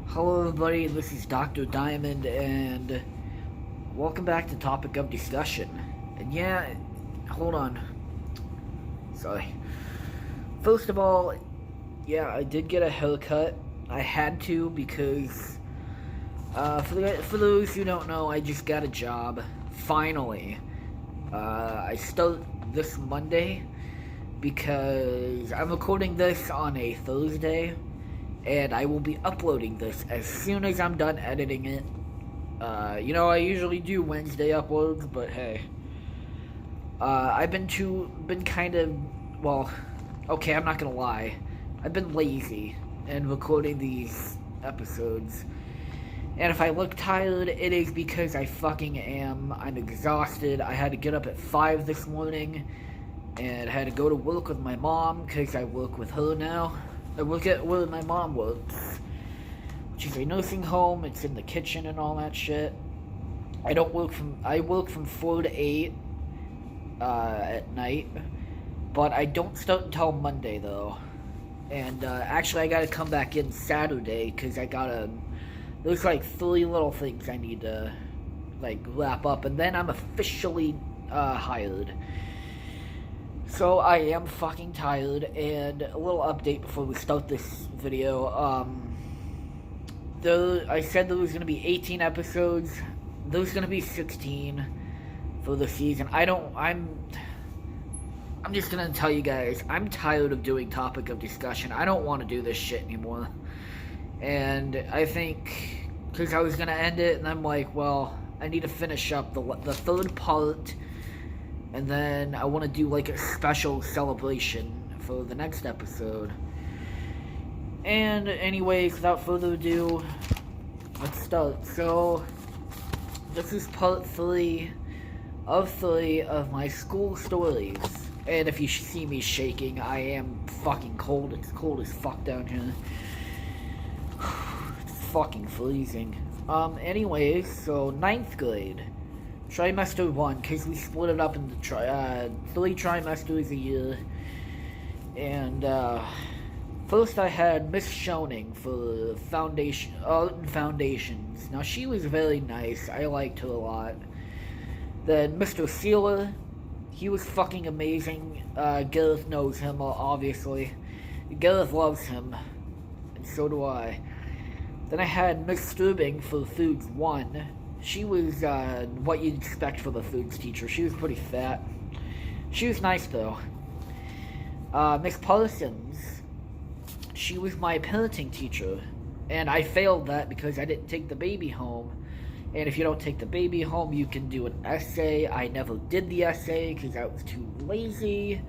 Hello everybody, this is Dr. Diamond, and welcome back to Topic of Discussion. And yeah, hold on. Sorry. First of all, yeah, I did get a haircut. I had to because, for those who don't know, I just got a job. Finally. I start this Monday because I'm recording this on a Thursday. And I will be uploading this as soon as I'm done editing it. I usually do Wednesday uploads, but hey. I've been kind of, well, okay, I'm not gonna lie. I've been lazy in recording these episodes. And if I look tired, it is because I fucking am. I'm exhausted. I had to get up at 5 this morning. And I had to go to work with my mom, because I work with her now. I work at where my mom works, which is a nursing home. It's in the kitchen and all that shit. I work from 4 to 8 at night, but I don't start until Monday though. And actually I gotta come back in Saturday because there's like 3 little things I need to like wrap up, and then I'm officially hired. So I am fucking tired, and a little update before we start this video. I said there was going to be 18 episodes. There's going to be 16 for the season. I'm just going to tell you guys, I'm tired of doing Topic of Discussion. I don't want to do this shit anymore. And I think, because I was going to end it, and I'm like, well, I need to finish up the third part. And then I want to do like a special celebration for the next episode. And anyways, without further ado, let's start. So, this is part 3 of my school stories. And if you see me shaking, I am fucking cold. It's cold as fuck down here. It's fucking freezing. Anyways, so 9th grade. Trimester 1, because we split it up into 3 trimesters a year. And first I had Miss Schoening for art and foundations. Now she was very nice. I liked her a lot. Then Mr. Sealer, he was fucking amazing. Gareth knows him, obviously. Gareth loves him, and so do I. Then I had Miss Strubing for Foods 1. She was what you'd expect from a foods teacher. She was pretty fat. She was nice though. Miss Parsons, she was my parenting teacher, and I failed that because I didn't take the baby home. And if you don't take the baby home, you can do an essay. I never did the essay because I was too lazy.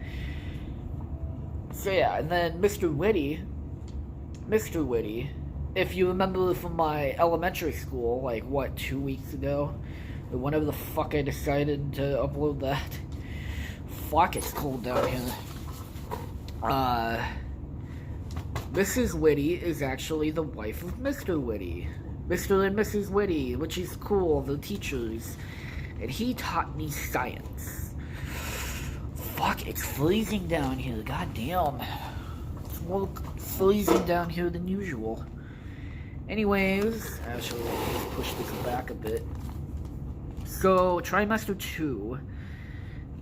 So yeah, and then Mr. Whitty, if you remember from my elementary school, like, what, 2 weeks ago? Or whenever the fuck I decided to upload that. Fuck, it's cold down here. Mrs. Whitty is actually the wife of Mr. Whitty. Mr. and Mrs. Whitty, which is cool, the teachers. And he taught me science. Fuck, it's freezing down here, goddamn. It's more freezing down here than usual. Anyways, actually, let's push this back a bit. So, trimester 2,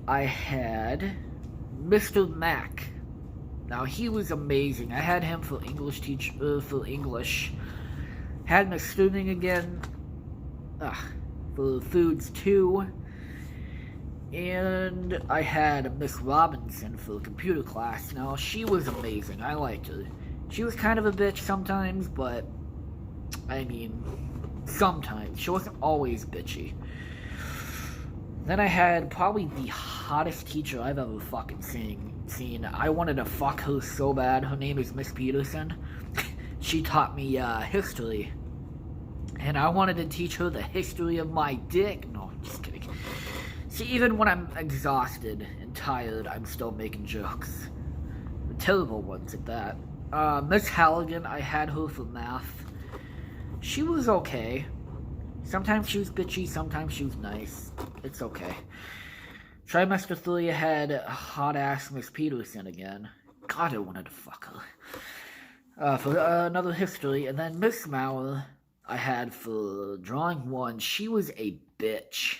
I had Mr. Mack. Now, he was amazing. I had him for English. Had Miss Strubing again, for Foods 2. And I had Miss Robinson for computer class. Now, she was amazing. I liked her. She was kind of a bitch sometimes, but I mean, sometimes. She wasn't always bitchy. Then I had probably the hottest teacher I've ever fucking seen. I wanted to fuck her so bad. Her name is Miss Peterson. She taught me history. And I wanted to teach her the history of my dick. No, just kidding. See, even when I'm exhausted and tired, I'm still making jokes. Terrible ones at that. Miss Halligan, I had her for math. She was okay. Sometimes she was bitchy, sometimes she was nice. It's okay. Trimester 3, I had hot ass Miss Peterson again. God, I wanted to fuck her. For another history, and then Miss Mauer, I had for drawing 1. She was a bitch.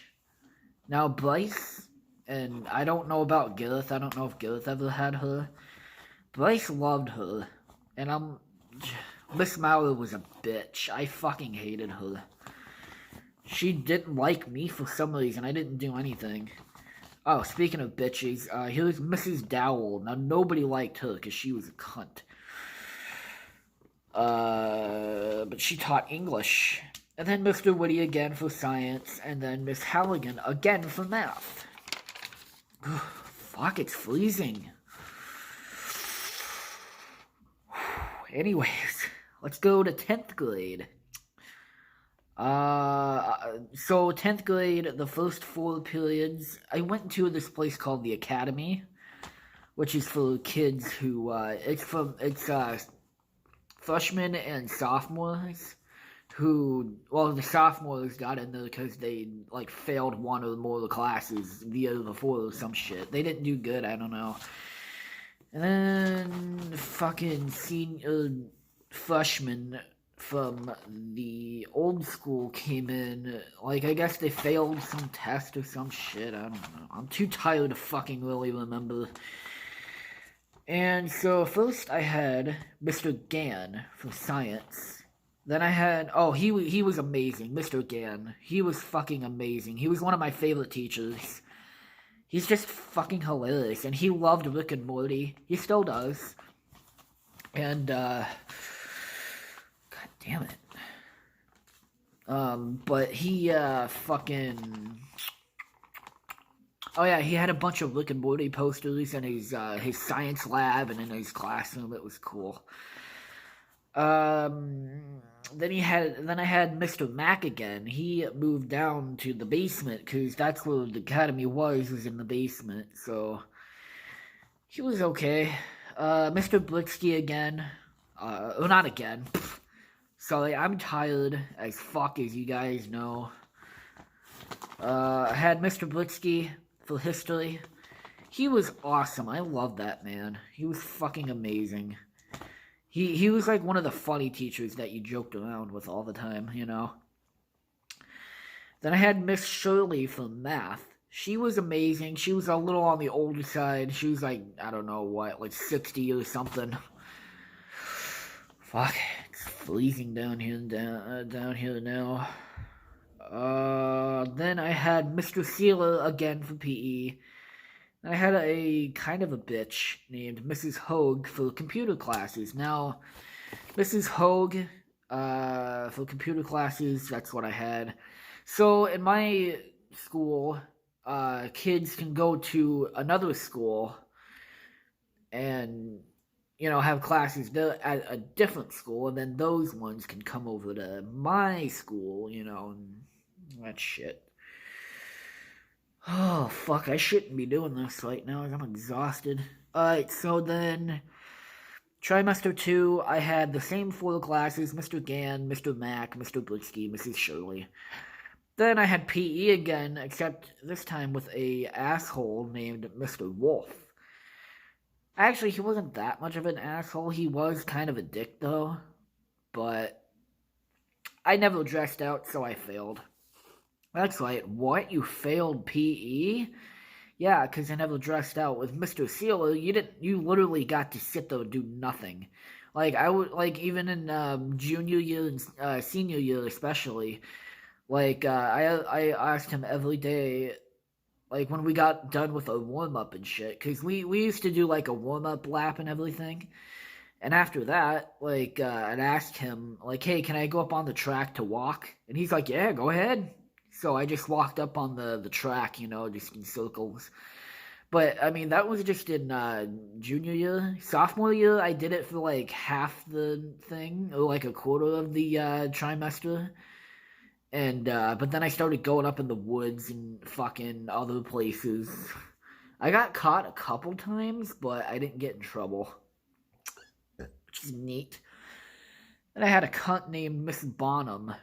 Now Bryce, and I don't know about Gareth. I don't know if Gareth ever had her. Bryce loved her, and Miss Mauer was a bitch. I fucking hated her. She didn't like me for some reason. I didn't do anything. Oh, speaking of bitches, here's Mrs. Dowell. Now, nobody liked her because she was a cunt. But she taught English. And then Mr. Whitty again for science. And then Miss Halligan again for math. Fuck, it's freezing. Anyways, let's go to 10th grade. So 10th grade, the first 4 periods, I went to this place called the Academy, which is for kids who, it's freshmen and sophomores who, well, the sophomores got in there because they, like, failed one or more of the classes the year before or some shit. They didn't do good, I don't know. And then fucking freshmen from the old school came in, like, I guess they failed some test or some shit, I don't know. I'm too tired to fucking really remember. And so first I had Mr. Gann for science. Then I had, he was amazing, Mr. Gann. He was fucking amazing. He was one of my favorite teachers. He's just fucking hilarious, and he loved Rick and Morty. He still does. And, God damn it. But he, fucking... Oh yeah, he had a bunch of Rick and Morty posters in his science lab and in his classroom. It was cool. Then I had Mr. Mack again. He moved down to the basement because that's where the academy was in the basement. So he was okay. Mr. Blitsky again. Not again. Sorry, I'm tired as fuck, as you guys know. I had Mr. Blitsky for history. He was awesome. I love that man. He was fucking amazing. He was like one of the funny teachers that you joked around with all the time, you know. Then I had Miss Shirley for math. She was amazing. She was a little on the older side. She was like, I don't know what, like 60 or something. Fuck, it's freezing down here now. Then I had Mr. Sealer again for PE. I had a kind of a bitch named Mrs. Hogue for computer classes. Now, Mrs. Hogue, for computer classes, that's what I had. So, in my school, kids can go to another school and, you know, have classes there at a different school, and then those ones can come over to my school, you know, and that shit. Oh, fuck, I shouldn't be doing this right now, I'm exhausted. Alright, so then, trimester 2, I had the same 4 classes, Mr. Gann, Mr. Mack, Mr. Blitsky, Mrs. Shirley. Then I had PE again, except this time with a asshole named Mr. Wolf. Actually, he wasn't that much of an asshole, he was kind of a dick though, but I never dressed out, so I failed. That's right, what? You failed PE? Yeah, because I never dressed out. With Mr. Sealer, you literally got to sit there and do nothing. Like, even in, junior year and, senior year especially, like, I asked him every day, like, when we got done with a warm-up and shit, because we used to do, like, a warm-up lap and everything, and after that, like, I'd asked him, like, hey, can I go up on the track to walk? And he's like, yeah, go ahead. So I just walked up on the track, you know, just in circles. But, I mean, that was just in junior year. Sophomore year, I did it for, like, half the thing, or, like, a quarter of the trimester. And, but then I started going up in the woods and fucking other places. I got caught a couple times, but I didn't get in trouble. Which is neat. And I had a cunt named Miss Bonham.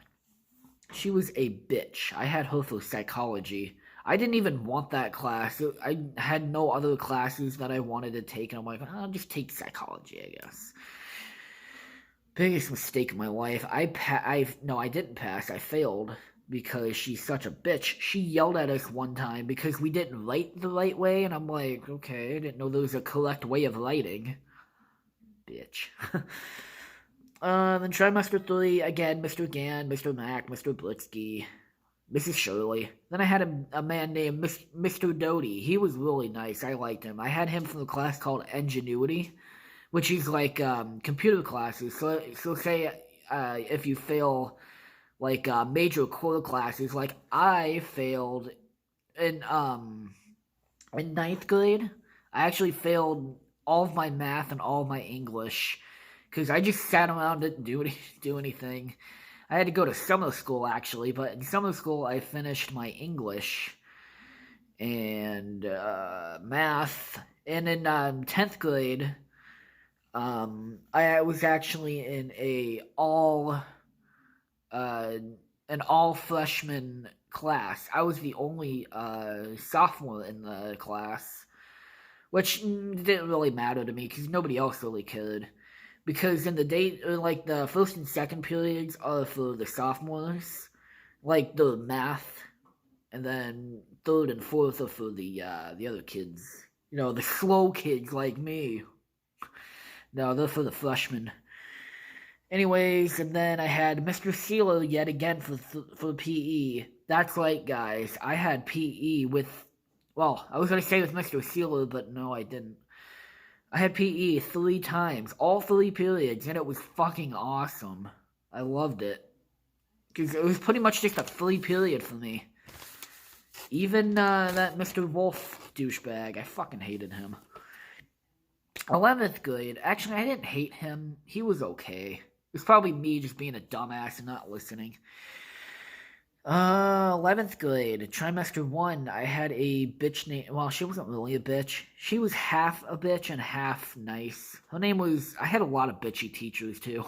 She was a bitch. I had her for psychology. I didn't even want that class. I had no other classes that I wanted to take, and I'm like, I'll just take psychology, I guess. Biggest mistake of my life. I didn't pass. I failed because she's such a bitch. She yelled at us one time because we didn't write the right way, and I'm like, okay, I didn't know there was a correct way of writing. Bitch. Then trimester 3, again, Mr. Gann, Mr. Mack, Mr. Blitzky, Mrs. Shirley. Then I had a man named Mr. Doty. He was really nice. I liked him. I had him from a class called Ingenuity, which is like computer classes. So say if you fail like major core classes, like I failed in ninth grade. I actually failed all of my math and all of my English because I just sat around and didn't do anything. I had to go to summer school actually, but in summer school I finished my English and math. And in 10th grade, I was actually in an all freshman class. I was the only sophomore in the class, which didn't really matter to me because nobody else really cared. Because in like the first and second periods are for the sophomores, like the math, and then third and fourth are for the other kids. You know, the slow kids like me. No, they're for the freshmen. Anyways, and then I had Mr. Sealer yet again for PE. That's right, guys. I had PE with, well, I was going to say with Mr. Sealer, but no, I didn't. I had PE 3 times, all 3 periods, and it was fucking awesome. I loved it. Because it was pretty much just a free period for me. Even that Mr. Wolf douchebag, I fucking hated him. 11th grade, actually, I didn't hate him. He was okay. It was probably me just being a dumbass and not listening. 11th grade, trimester 1, I had a bitch named, well, she wasn't really a bitch. She was half a bitch and half nice. Her name was, I had a lot of bitchy teachers, too.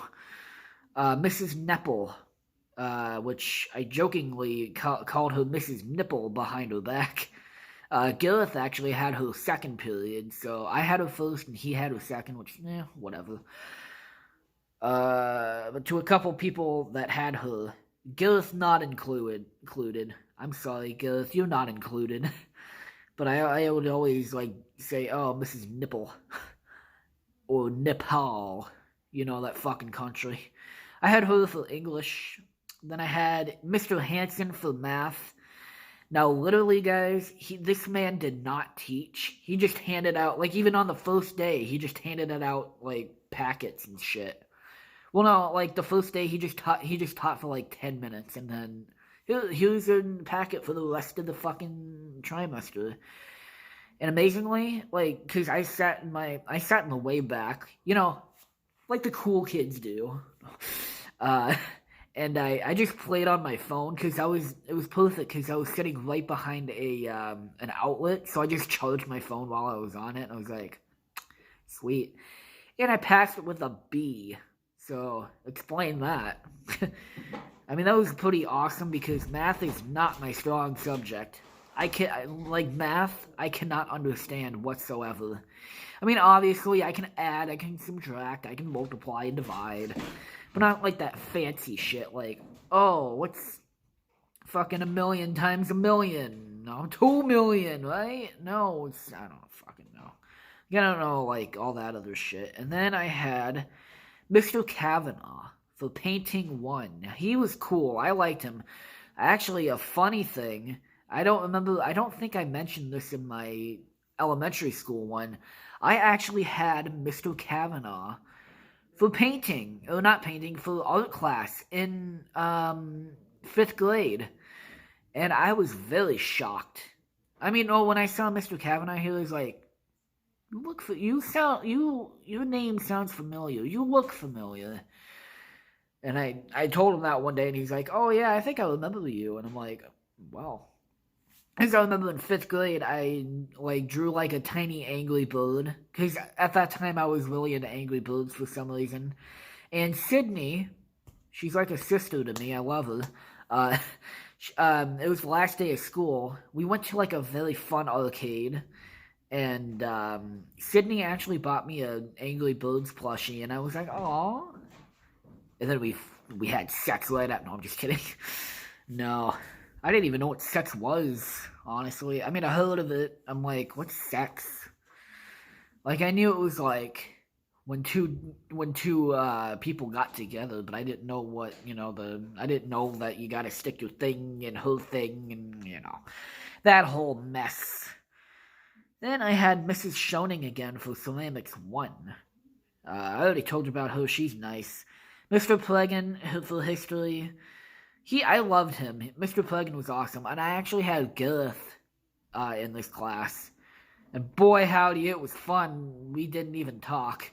Mrs. Nepple, which I jokingly called her Mrs. Nipple behind her back. Gareth actually had her second period, so I had her first and he had her second, which, whatever. But to a couple people that had her, Gareth not included. I'm sorry, Gareth, you're not included. But I would always, like, say, oh, Mrs. Nipple. Or Nepal. You know, that fucking country. I had her for English. Then I had Mr. Hanson for math. Now, literally, guys, this man did not teach. He just handed out, like, even on the first day, he just handed it out, like, packets and shit. Well, no, like, the first day, he just taught for, like, 10 minutes, and then here's a packet for the rest of the fucking trimester. And amazingly, like, because I sat in the way back, you know, like the cool kids do. And I just played on my phone because it was perfect because I was sitting right behind an outlet, so I just charged my phone while I was on it, and I was like, sweet. And I passed it with a B. So, explain that. I mean, that was pretty awesome because math is not my strong subject. Like math, I cannot understand whatsoever. I mean, obviously, I can add, I can subtract, I can multiply and divide. But not like that fancy shit like, oh, what's fucking 1,000,000 times 1,000,000? No, 2,000,000, right? No, I don't fucking know. I don't know, like, all that other shit. And then I had Mr. Kavanaugh for painting 1. Now, he was cool. I liked him. Actually, a funny thing, I don't think I mentioned this in my elementary school one. I actually had Mr. Kavanaugh for painting, or not painting, for art class in 5th grade. And I was very shocked. I mean, when I saw Mr. Kavanaugh, he was like, your name sounds familiar. You look familiar. And I told him that one day, and he's like, oh yeah, I think I remember you. And I'm like, well. Because I remember in 5th grade, I drew like a tiny Angry Bird. Because at that time, I was really into Angry Birds for some reason. And Sydney, she's like a sister to me. I love her. It was the last day of school. We went to like a very fun arcade, and Sydney actually bought me an Angry Birds plushie, and I was like, "Aw!" And then we had sex right at. No, I'm just kidding. No, I didn't even know what sex was. Honestly, I mean, I heard of it. I'm like, "What's sex?" Like, I knew it was like when two people got together, but I didn't know what I didn't know that you got to stick your thing in her thing, and that whole mess. Then I had Mrs. Schoening again for Ceramics 1. I already told you about her, she's nice. Mr. Plegan for History. I loved him. Mr. Plegan was awesome. And I actually had Gareth in this class. And boy, howdy, it was fun. We didn't even talk.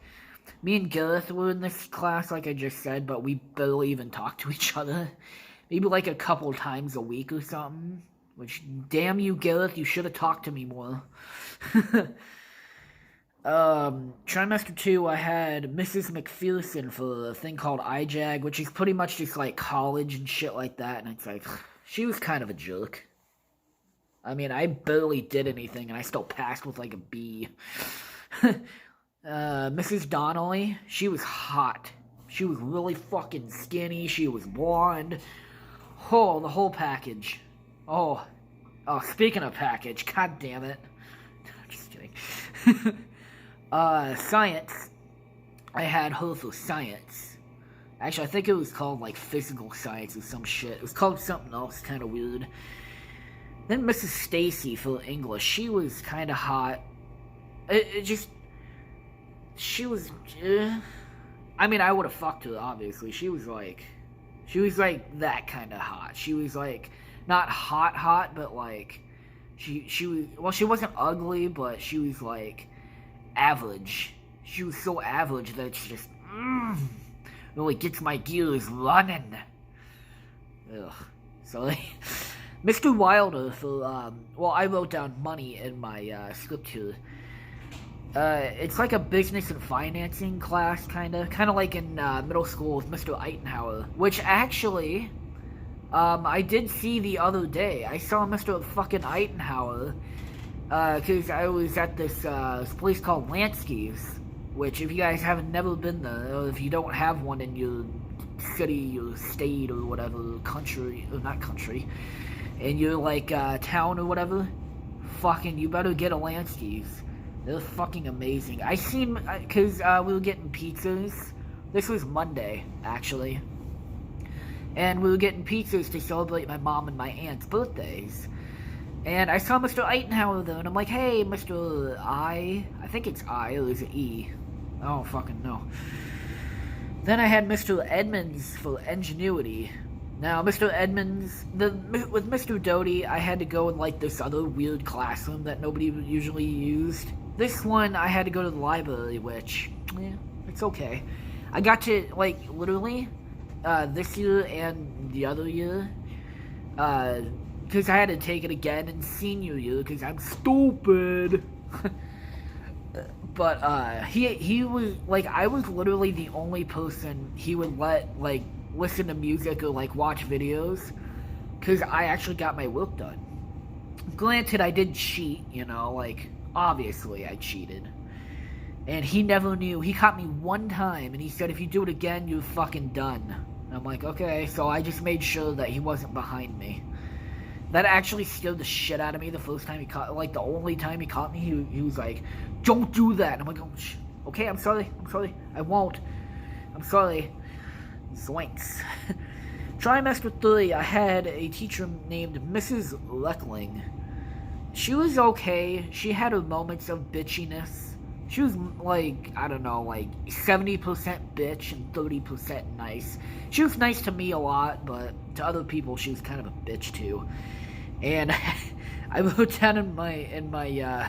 Me and Gareth were in this class, like I just said, but we barely even talked to each other. Maybe like a couple times a week or something. Which, damn you, Gareth, you should have talked to me more. Trimester 2, I had Mrs. McPherson for a thing called IJAG, which is pretty much just like college and shit like that, and it's like, she was kind of a jerk. I mean, I barely did anything, and I still passed with like a B. Mrs. Donnelly, she was hot. She was really fucking skinny, she was blonde. Oh, the whole package. Oh, speaking of package, god damn it. Just kidding. Science. I had her for science. Actually, I think it was called, like, physical science or some shit. It was called something else, kind of weird. Then Mrs. Stacy for English. She was kind of hot. She was, I mean, I would have fucked her, obviously. She was like that kind of hot. She was, like, not hot, but, like, she was, well, she wasn't ugly, but she was, like, average. She was so average that it's just, really gets my gears running. Ugh. So, Mr. Wilder for, well, I wrote down money in my, script here. It's like a business and financing class, kind of like in middle school with Mr. Eitenhauer, which actually, I did see the other day. I saw Mr. fucking Eitenhauer, because I was at this place called Lansky's, which if you guys haven't never been there, or if you don't have one in your city or state or whatever, country, or not country, in your, like, town or whatever, fucking, you better get a Lansky's. They're fucking amazing. I seen, because we were getting pizzas. This was Monday, actually. And we were getting pizzas to celebrate my mom and my aunt's birthdays. And I saw Mr. Eitenhauer there, and I'm like, hey, Mr. I think it's I, or is it E? I don't fucking know. Then I had Mr. Edmonds for Ingenuity. Now, Mr. Edmonds, with Mr. Doty, I had to go in, like, this other weird classroom that nobody usually used. This one, I had to go to the library, which, yeah, it's okay. I got to, like, literally, this year and the other year, because I had to take it again in senior year, because I'm stupid. But, he was, like, I was literally the only person he would let, like, listen to music or, like, watch videos, because I actually got my work done. Granted, I did cheat, like, obviously I cheated. And he never knew. He caught me one time, and he said, if you do it again, you're fucking done. And I'm like, okay, so I just made sure that he wasn't behind me. That actually scared the shit out of me the first time he caught, like, the only time he caught me, he was like, don't do that. And I'm like, oh, okay, I'm sorry, I won't. I'm sorry. Zoinks. Trimester 3, I had a teacher named Mrs. Leckling. She was okay. She had her moments of bitchiness. She was, like, I don't know, like, 70% bitch and 30% nice. She was nice to me a lot, but to other people, she was kind of a bitch, too. And I wrote down in my,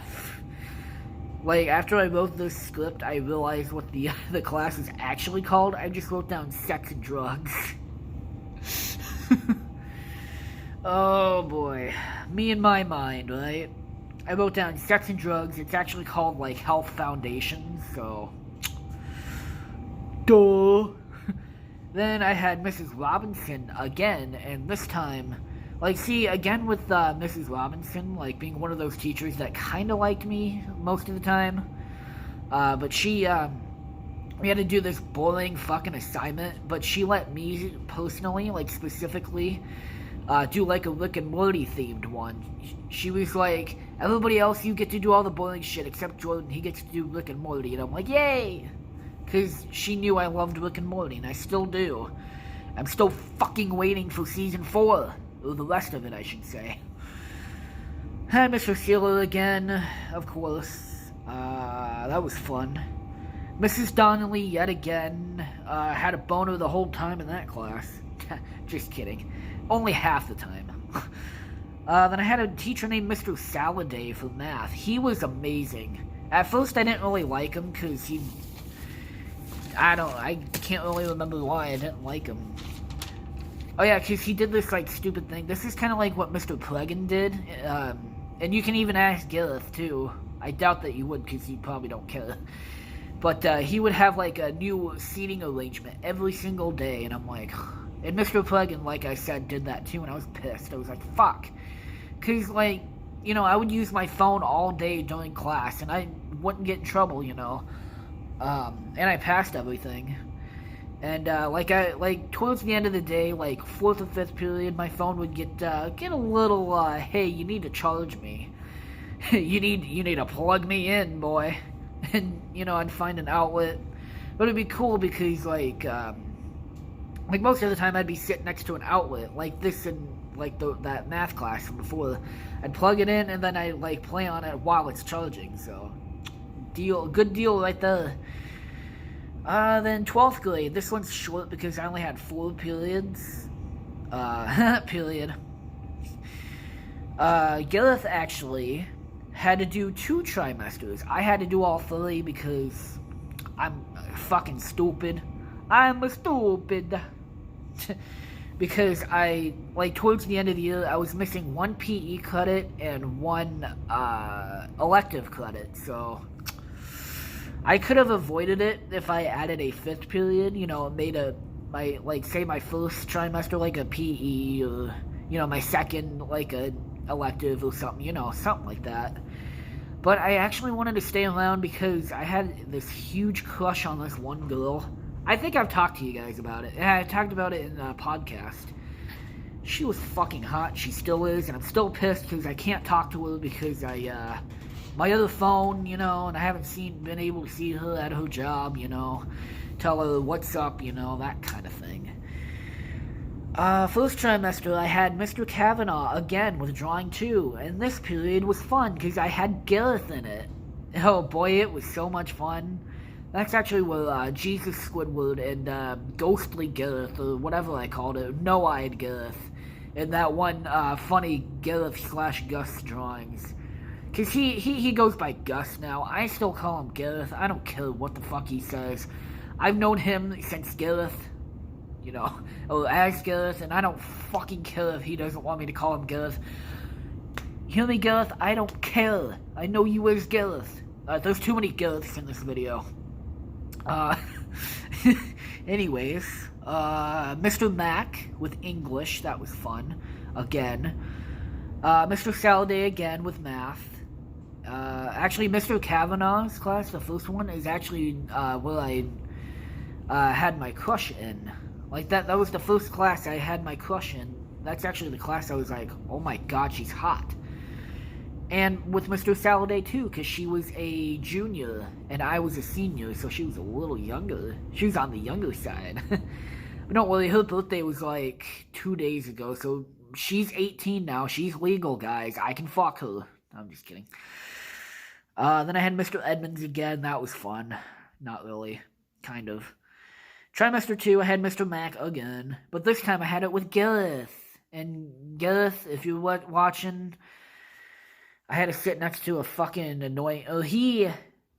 like, after I wrote this script, I realized what the class is actually called. I just wrote down sex and drugs. Oh, boy. Me and my mind, right? I wrote down sex and drugs. It's actually called, like, Health Foundation, so... Duh! Then I had Mrs. Robinson again, and this time Like, see, again with Mrs. Robinson, like, being one of those teachers that kind of liked me most of the time. But she, we had to do this boring fucking assignment, but she let me personally, like, specifically, do, like, a Rick and Morty themed one. She was like, everybody else, you get to do all the boring shit, except Jordan, he gets to do Rick and Morty. And I'm like, yay! Because she knew I loved Rick and Morty, and I still do. I'm still fucking waiting for season 4. Or the rest of it, I should say. Hi, Mr. Sealer again, of course. That was fun. Mrs. Donnelly, yet again, had a boner the whole time in that class. Just kidding. Only half the time. Then I had a teacher named Mr. Saladay for math. He was amazing. At first, I didn't really like him, because I can't really remember why I didn't like him. Oh yeah, because he did this, like, stupid thing. This is kind of like what Mr. Plegan did. And you can even ask Gareth, too. I doubt that you would, because you probably don't care. But he would have, like, a new seating arrangement every single day. And I'm like... And Mr. Plegan, like I said, did that, too. And I was pissed. I was like, fuck. Because, like, you know, I would use my phone all day during class. And I wouldn't get in trouble, you know. And I passed everything. And, towards the end of the day, like, 4th or 5th period, my phone would get a little, hey, you need to charge me. you need to plug me in, boy. And, you know, I'd find an outlet. But it'd be cool because, like, most of the time I'd be sitting next to an outlet, like this in, like, that math class from before. I'd plug it in, and then I'd, like, play on it while it's charging, so... Good deal right there. Then 12th grade. This one's short because I only had 4 periods. Period. Gareth actually had to do 2 trimesters. I had to do all 3 because I'm fucking stupid. I'm a stupid. Because towards the end of the year, I was missing 1 PE credit and 1, elective credit, so... I could have avoided it if I added a 5th period, you know, made say my first trimester like a PE, or, you know, my second like a elective or something, you know, something like that. But I actually wanted to stay around because I had this huge crush on this one girl. I think I've talked to you guys about it. I talked about it in a podcast. She was fucking hot, she still is, and I'm still pissed because I can't talk to her because my other phone, you know, and I haven't been able to see her at her job, you know, tell her what's up, you know, that kind of thing. First trimester, I had Mr. Kavanaugh again with drawing 2, and this period was fun because I had Gareth in it. Oh boy, it was so much fun. That's actually where Jesus Squidward and Ghostly Gareth, or whatever I called it, No-Eyed Gareth, in that one funny Gareth/Gus drawings. Because he goes by Gus now. I still call him Gareth. I don't care what the fuck he says. I've known him since Gareth, you know, or as Gareth, and I don't fucking care if he doesn't want me to call him Gareth. Hear me, Gareth? I don't care. I know you as Gareth. There's too many Gareths in this video. Anyways, Mr. Mac with English. That was fun. Again. Mr. Saladay again with math. Actually, Mr. Kavanaugh's class, the first one, is actually where I had my crush in. Like, that was the first class I had my crush in. That's actually the class I was like, oh my god, she's hot. And with Mr. Saladay, too, because she was a junior, and I was a senior, so she was a little younger. She was on the younger side. But don't worry, her birthday was like 2 days ago, so she's 18 now. She's legal, guys. I can fuck her. I'm just kidding. Then I had Mr. Edmonds again. That was fun. Not really. Kind of. Trimester 2, I had Mr. Mac again. But this time I had it with Gareth. And Gareth, if you're watching, I had to sit next to a fucking annoying...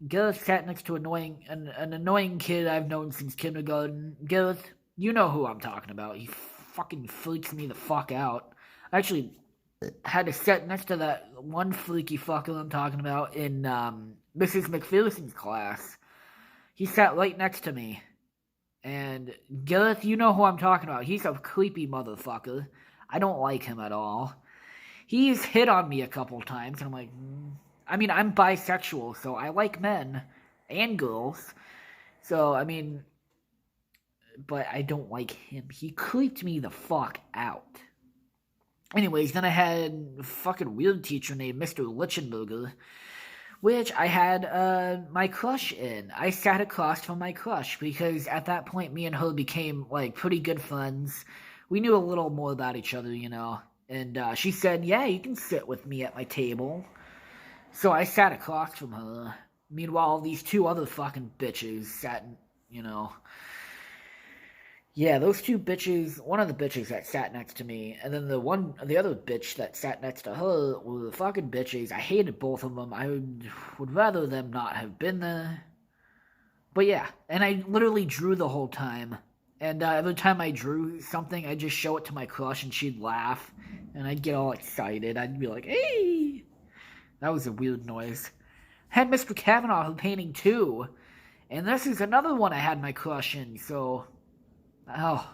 Gareth sat next to an annoying kid I've known since kindergarten. Gareth, you know who I'm talking about. He fucking freaks me the fuck out. I actually had to sit next to that one freaky fucker I'm talking about in Mrs. McPherson's class. He sat right next to me. And Gareth, you know who I'm talking about. He's a creepy motherfucker. I don't like him at all. He's hit on me a couple times, and I'm like, I mean, I'm bisexual, so I like men and girls. So, I mean, but I don't like him. He creeped me the fuck out. Anyways, then I had a fucking weird teacher named Mr. Lichenberger, which I had my crush in. I sat across from my crush because at that point, me and her became like pretty good friends. We knew a little more about each other, you know. And she said, "Yeah, you can sit with me at my table." So I sat across from her. Meanwhile, these two other fucking bitches sat, you know. Yeah, those two bitches, one of the bitches that sat next to me, and then the other bitch that sat next to her were fucking bitches. I hated both of them. I would rather them not have been there. But yeah, and I literally drew the whole time. And every time I drew something, I'd just show it to my crush, and she'd laugh. And I'd get all excited. I'd be like, hey! That was a weird noise. Had Mr. Kavanaugh painting too. And this is another one I had my crush in, so... Oh,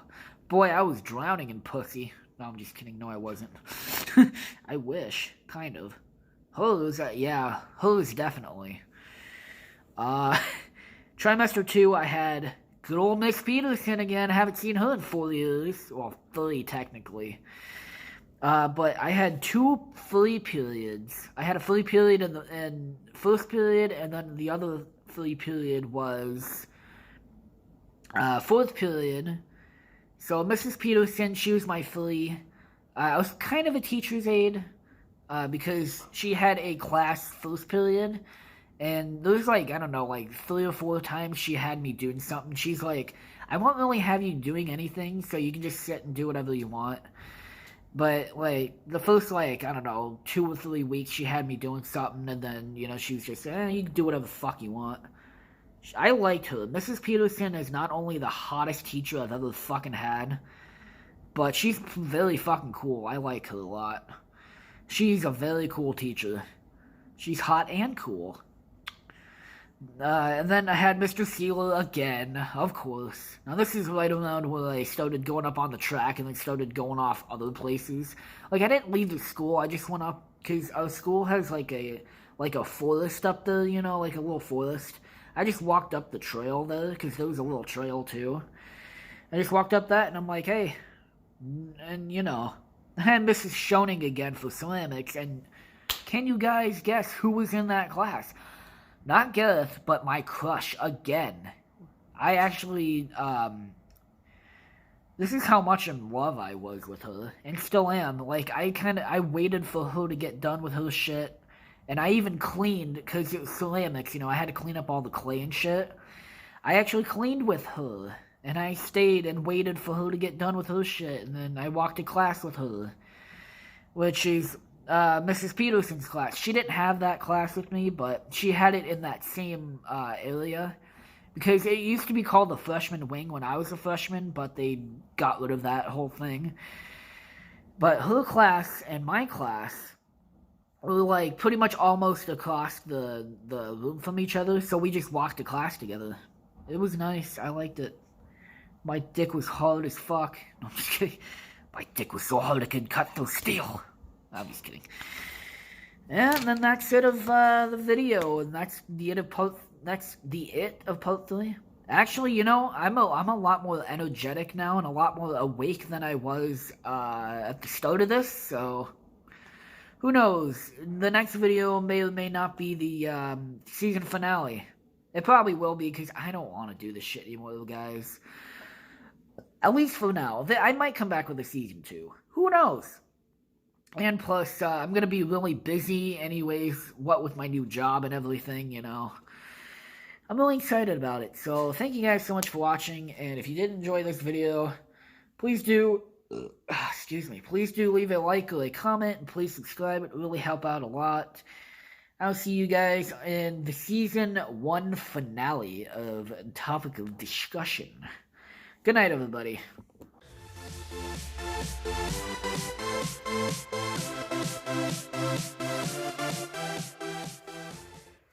boy, I was drowning in pussy. No, I'm just kidding. No, I wasn't. I wish. Kind of. Hers, yeah. Hers, definitely. Trimester 2, I had good old Miss Peterson again. I haven't seen her in 4 years. Well, 3, technically. But I had 2 free periods. I had a free period in first period, and then the other free period was... fourth period. So Mrs. Peterson, she was my free. I was kind of a teacher's aide because she had a class first period, and there was like, I don't know, like 3 or 4 times she had me doing something. She's like, I won't really have you doing anything, so you can just sit and do whatever you want. But like the first, like, I don't know, 2 or 3 weeks she had me doing something, and then, you know, she was just, you can do whatever the fuck you want. I liked her. Mrs. Peterson is not only the hottest teacher I've ever fucking had, but she's very fucking cool. I like her a lot. She's a very cool teacher. She's hot and cool. And then I had Mr. Sealer again, of course. Now this is right around where I started going up on the track and then started going off other places. Like, I didn't leave the school, I just went up, because our school has like a forest up there, you know, like a little forest. I just walked up the trail there, because there was a little trail too. I just walked up that, and I'm like, hey, and you know, I had Mrs. Schoening again for ceramics, and can you guys guess who was in that class? Not Gareth, but my crush again. I actually, this is how much in love I was with her, and still am. Like, I waited for her to get done with her shit, and I even cleaned, because it was ceramics, you know, I had to clean up all the clay and shit. I actually cleaned with her, and I stayed and waited for her to get done with her shit, and then I walked to class with her, which is Mrs. Peterson's class. She didn't have that class with me, but she had it in that same area, because it used to be called the freshman wing when I was a freshman, but they got rid of that whole thing. But her class and my class were like pretty much almost across the room from each other, so we just walked to class together. It was nice. I liked it. My dick was hard as fuck. No, I'm just kidding. My dick was so hard it could cut through steel. I'm just kidding. And then that's it of the video, and that's the it of part. That's the it of part 3. Actually, you know, I'm a lot more energetic now and a lot more awake than I was at the start of this. So who knows? The next video may or may not be the season finale. It probably will be, because I don't want to do this shit anymore, guys. At least for now. I might come back with a season 2. Who knows? And plus, I'm going to be really busy anyways, what with my new job and everything, you know. I'm really excited about it. So, thank you guys so much for watching, and if you did enjoy this video, please do, please do leave a like or a comment, and please subscribe. It would really help out a lot. I'll see you guys in the Season 1 finale of Topic of Discussion. Good night, everybody.